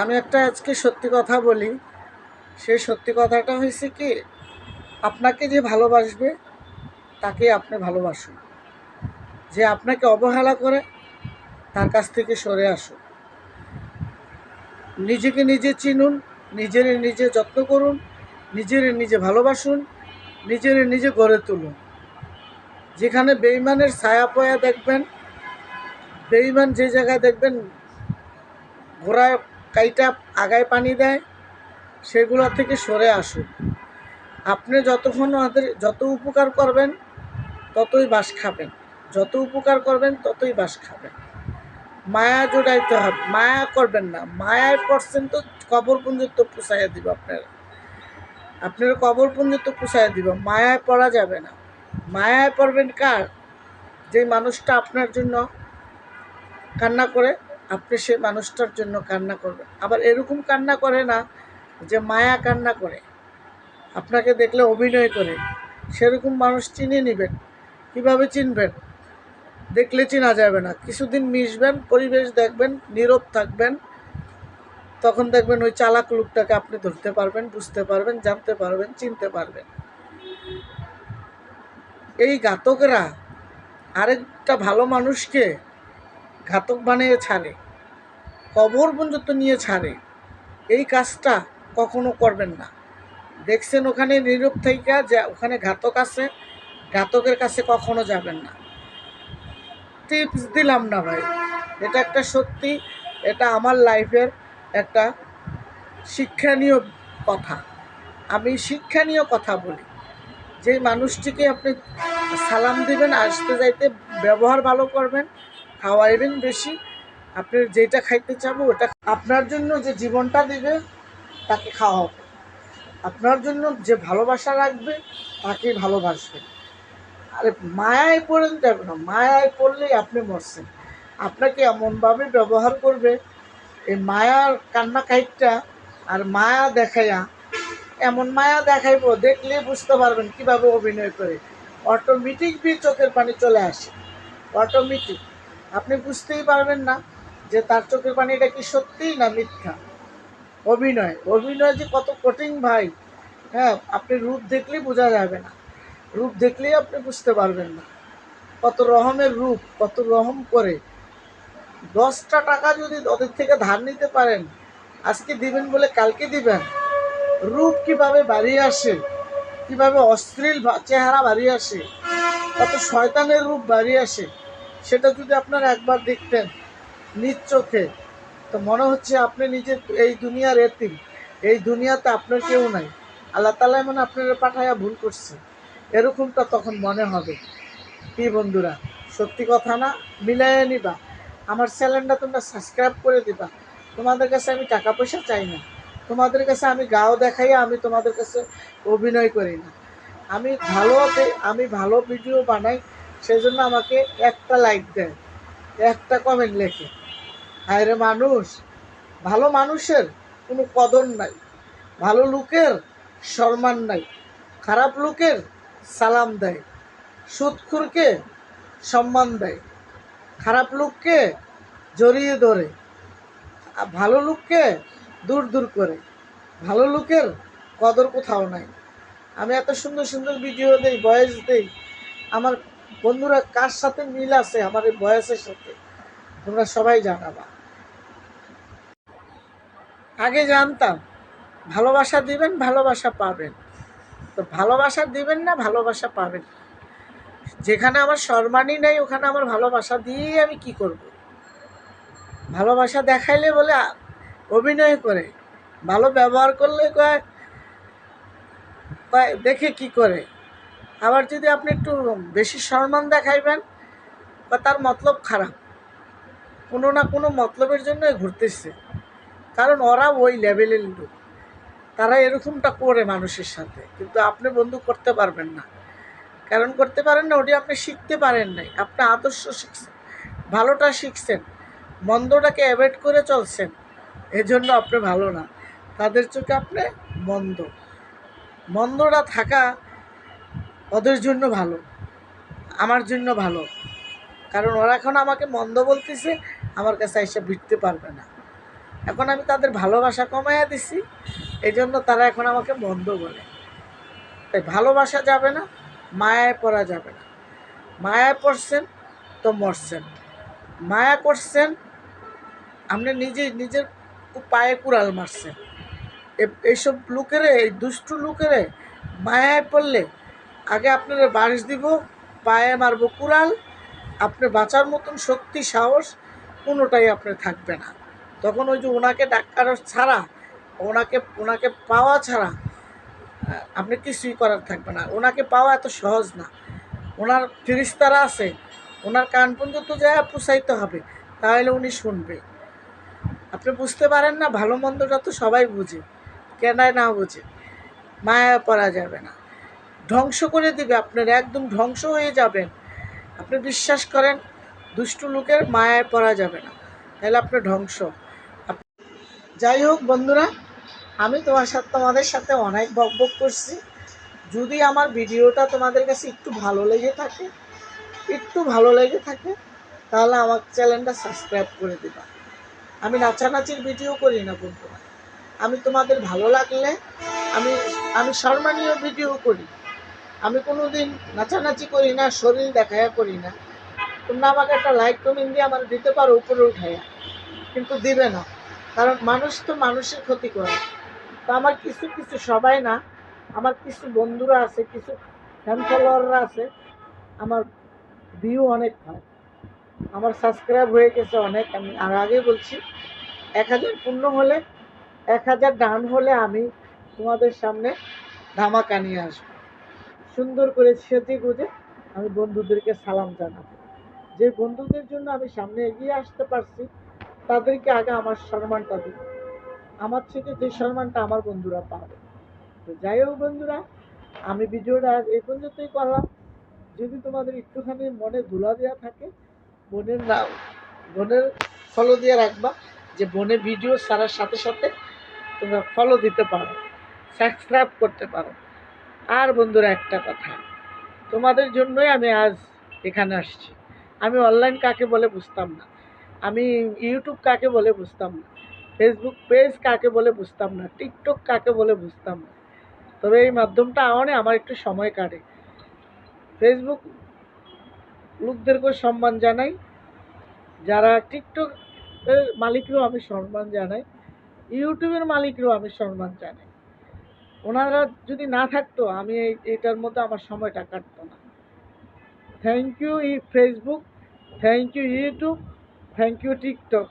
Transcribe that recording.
আমি একটা আজকে সত্যি কথা বলি। সেই সত্যি কথাটা হয়েছে কি, আপনাকে যে ভালোবাসবে তাকে আপনি ভালোবাসুন। যে আপনাকে অবহেলা করে তার কাছ থেকে সরে আসুন। নিজেকে নিজে চিনুন, নিজের নিজে যত্ন করুন, নিজের নিজে ভালোবাসুন, নিজের নিজে গড়ে তুলুন। যেখানে বেঈমানের ছায়া পয়া দেখবেন, বেঈমান যে জায়গায় দেখবেন ঘোড়ায় কাইটা আগায় পানি দেয়, সেগুলো থেকে সরে আসুন। আপনি যতক্ষণ ওদের যত উপকার করবেন ততই বাস খাবেন, যত উপকার করবেন ততই বাস খাবেন। মায়া জোড়াইতে হবে, মায়া করবেন না। মায়ায় পড়ছেন তো কবর পর্যন্ত পুষাইয়া দিব আপনার কবর পর্যন্ত পুষাইয়া দিব। মায়ায় পড়া যাবে না। মায়ায় পড়বেন কার? যে মানুষটা আপনার জন্য কান্না করে, আপনি সেই মানুষটার জন্য কান্না করবেন। আবার এরকম কান্না করে না যে মায়া কান্না করে, আপনাকে দেখলে অভিনয় করে। সেরকম মানুষ চিনে নেবেন। কীভাবে চিনবেন? দেখলে চেনা যাবে না। কিছুদিন মিশবেন, পরিবেশ দেখবেন, নীরব থাকবেন, তখন দেখবেন ওই চালাক লোকটাকে আপনি ধরতে পারবেন, বুঝতে পারবেন, জানতে পারবেন, চিনতে পারবেন। এই ঘাতকরা আরেকটা ভালো মানুষকে ঘাতক বানিয়ে ছাড়ে, কবর পর্যন্ত নিয়ে ছাড়ে। এই কাজটা কখনো করবেন না। দেখছেন ওখানে নীরব থাইকা যে ওখানে ঘাতক আছে, ঘাতকের কাছে কখনো যাবেন না। টিপস দিলাম না ভাই, এটা একটা সত্যি, এটা আমার লাইফের একটা শিক্ষণীয় কথা। আমি শিক্ষণীয় কথা বলি। যে মানুষটিকে আপনি সালাম দিবেন, আসতে যাইতে ব্যবহার ভালো করবেন, খাওয়াইবেন বেশি, আপনার যেটা খাইতে চাবো ওটা আপনার জন্য যে জীবনটা দিবে তাকে খাওয়াবে, আপনার জন্য যে ভালোবাসা রাখবে তাকে ভালোবাসবেন। আরে মায়ায় পড়েন যাবে না, মায়ায় পড়লেই আপনি মরছেন। আপনাকে এমনভাবে ব্যবহার করবে, এই মায়ার কান্না কাইটটা আর মায়া দেখাইয়া, এমন মায়া দেখাইব দেখলে বুঝতে পারবেন কিভাবে অভিনয় করে। অটোমেটিক চোখের পানি চলে আসে, অটোমেটিক। আপনি বুঝতেই পারবেন না যে তার চোখের পানিটা কি সত্যিই না মিথ্যা। অভিনয়, অভিনয় যে কত কঠিন ভাই। হ্যাঁ, আপনি রূপ দেখলেই বোঝা যাবে না, রূপ দেখলেই আপনি বুঝতে পারবেন না কত রকমের রূপ, কত রকম করে। 10টা টাকা যদি ওদের থেকে ধার নিতে পারেন, আজকে দিবেন বলে কালকে দিবেন। রূপ কিভাবে বাড়িয়ে আসে, কিভাবে অশ্লীল চেহারা বাড়িয়ে আসে, কত শয়তানের রূপ বাড়িয়ে আসে, সেটা যদি আপনারা একবার দেখতেন নিজ চোখে, তো মনে হচ্ছে আপনি নিজে এই দুনিয়ার এতিম, এই দুনিয়াতে আপনার কেউ নাই, আল্লাহ তাআলা মানে আপনারা পাঠাইয়া ভুল করছে, এরকমটা তখন মনে হবে। কি বন্ধুরা, সত্যি কথা না? মিলাইয়া নিবা। আমার চ্যানেলটা তোমরা সাবস্ক্রাইব করে দিবা। তোমাদের কাছে আমি টাকা পয়সা চাই না, তোমাদের কাছে আমি গাও দেখাইয়া আমি তোমাদের কাছে অভিনয় করি না। আমি ভালো ভিডিও বানাই, সেই জন্য আমাকে একটা লাইক দেয়, একটা কমেন্ট লেখে। হায়রে মানুষ, ভালো মানুষের কোনো কদর নাই, ভালো লোকের সম্মান নাই, খারাপ লোকের সালাম দেয়, সুদখোরকে সম্মান দেয়, খারাপ লোককে জড়িয়ে ধরে, ভালো লোককে দূর দূর করে। ভালো লোকের কদর কোথাও নাই। আমি এত সুন্দর সুন্দর ভিডিও দেই, ভয়েস দেই, আমার বন্ধুরা কার সাথে মিল আছে আমার এই ভয়েসের সাথে তোমরা সবাই জানাবা। আগে জানতাম ভালোবাসা দিবেন, ভালোবাসা পাবেন। তো ভালোবাসা দিবেন না, ভালোবাসা পাবেন। যেখানে আমার সম্মানই নেই ওখানে আমার ভালোবাসা দিয়েই আমি কি করব? ভালোবাসা দেখাইলে বলে অভিনয় করে, ভালো ব্যবহার করলে কয় কয় দেখে কি করে। আবার যদি আপনি একটু বেশি সম্মান দেখাইবেন বা তার মতলব খারাপ, কোনো না কোনো মতলবের জন্য ঘুরতেছে। কারণ ওরা ওই লেভেলের লোক, তারা এরকমটা করে মানুষের সাথে। কিন্তু আপনি বন্ধু করতে পারবেন না। কারণ করতে পারেন না, ওটি আপনি শিখতে পারেন নাই। আপনি আদর্শ শিখছেন, ভালোটা শিখছেন, মন্দটাকে অ্যাভয়েড করে চলছেন, এজন্য আপনি ভালো না। তাদের চোখে আপনি মন্দ। মন্দটা থাকা ওদের জন্য ভালো, আমার জন্য ভালো। কারণ ওরা এখন আমাকে মন্দ বলতেছে, আমার কাছে এসে ভিড়তে পারবে না। এখন আমি তাদের ভালোবাসা কমাইয়া দিছি, এই জন্য তারা এখন আমাকে মন্দ বলে। তাই ভালোবাসা যাবে না, মায়ায় পড়া যাবে না। মায়ায় পড়ছেন তো মরছেন, মায়া করছেন, আপনি নিজের পায়ে কুড়াল মারছেন। এইসব লোকেরে, এই দুষ্টু লোকেরে মায়ায় পড়লে আগে আপনারা বারিশ দিব, পায়ে মারবো কুড়াল, আপনি বাঁচার মতন শক্তি সাহস কোনোটাই আপনার থাকবে না। তখন ওই যে ওনাকে ডাক্তার ছাড়া, ওনাকে পাওয়া ছাড়া আপনি কিছুই করার থাকবে না। ওনাকে পাওয়া এত সহজ না। ওনার ফিরিস্তারা আছে, ওনার কান পর্যন্ত যায় পুষাইতে হবে, তাহলে উনি শুনবে। আপনি বুঝতে পারেন না, ভালো মন্দটা তো সবাই বুঝে, কেনায় না বুঝে। মায়া পড়া যাবে না, ধ্বংস করে দিবে, আপনার একদম ধ্বংস হয়ে যাবেন। আপনি বিশ্বাস করেন, দুষ্টু লোকের মায়ায় পড়া যাবে না, তাহলে আপনার ধ্বংস। যাই হোক বন্ধুরা, আমি তোমাদের সাথে অনেক বকবক করছি। যদি আমার ভিডিওটা তোমাদের কাছে একটু ভালো লেগে থাকে তাহলে আমার চ্যানেলটা সাবস্ক্রাইব করে দিবা। আমি নাচানাচির ভিডিও করি না বন্ধুরা, আমি তোমাদের ভালো লাগলে আমি আমি সম্মানীয় ভিডিও করি। আমি কোনো দিন নাচানাচি করি না, শরীর দেখায়া করি না। তোমরা আমাকে একটা লাইক কমেন্ট দিয়ে আমার দিতে পারো উপরে উঠাইয়া, কিন্তু দিবে না, কারণ মানুষ তো মানুষের ক্ষতি করে। তো আমার কিছু সবাই না, আমার কিছু বন্ধুরা আছে, কিছু ফ্যান ফলোয়াররা আছে, আমার ভিউ অনেক হয়, আমার সাবস্ক্রাইব হয়ে গেছে অনেক। আমি আর আগে বলছি, 1000 পূর্ণ হলে, 1000 ডান হলে আমি তোমাদের সামনে ধামাকা নিয়ে আসবো। সুন্দর করে সেজে গুজে আমি বন্ধুদেরকে সালাম জানাবো। যে বন্ধুদের জন্য আমি সামনে এগিয়ে আসতে পারছি তাদেরকে আগে আমার সম্মানটা দিব। আমার থেকে যে সম্মানটা আমার বন্ধুরা পাবে। তো যাই হোক বন্ধুরা, আমি ভিডিওটা আজ এই পর্যন্তই করলাম। যদি তোমাদের একটুখানি মনে ধুলা দেওয়া থাকে, বোনের ফলো দিয়ে রাখবা, যে বোনের ভিডিও ছাড়ার সাথে সাথে তোমরা ফলো দিতে পারো, সাবস্ক্রাইব করতে পারো। আর বন্ধুরা একটা কথা, তোমাদের জন্যই আমি আজ এখানে আসছি। আমি অনলাইন কাকে বলে বুঝতাম না, আমি ইউটিউব কাকে বলে বুঝতাম না, ফেসবুক পেজ কাকে বলে বুঝতাম না, টিকটক কাকে বলে বুঝতাম না। তবে এই মাধ্যমটা আমার একটু সময় কাটে। ফেসবুক লোকদেরকেও সম্মান জানাই, যারা টিকটকের মালিকরাও আমি সম্মান জানাই, ইউটিউবের মালিকরাও আমি সম্মান জানাই। ওনারা যদি না থাকতো আমি এইটার মধ্যে আমার সময়টা কাটতো না। Thank you Facebook, thank you YouTube, thank you TikTok.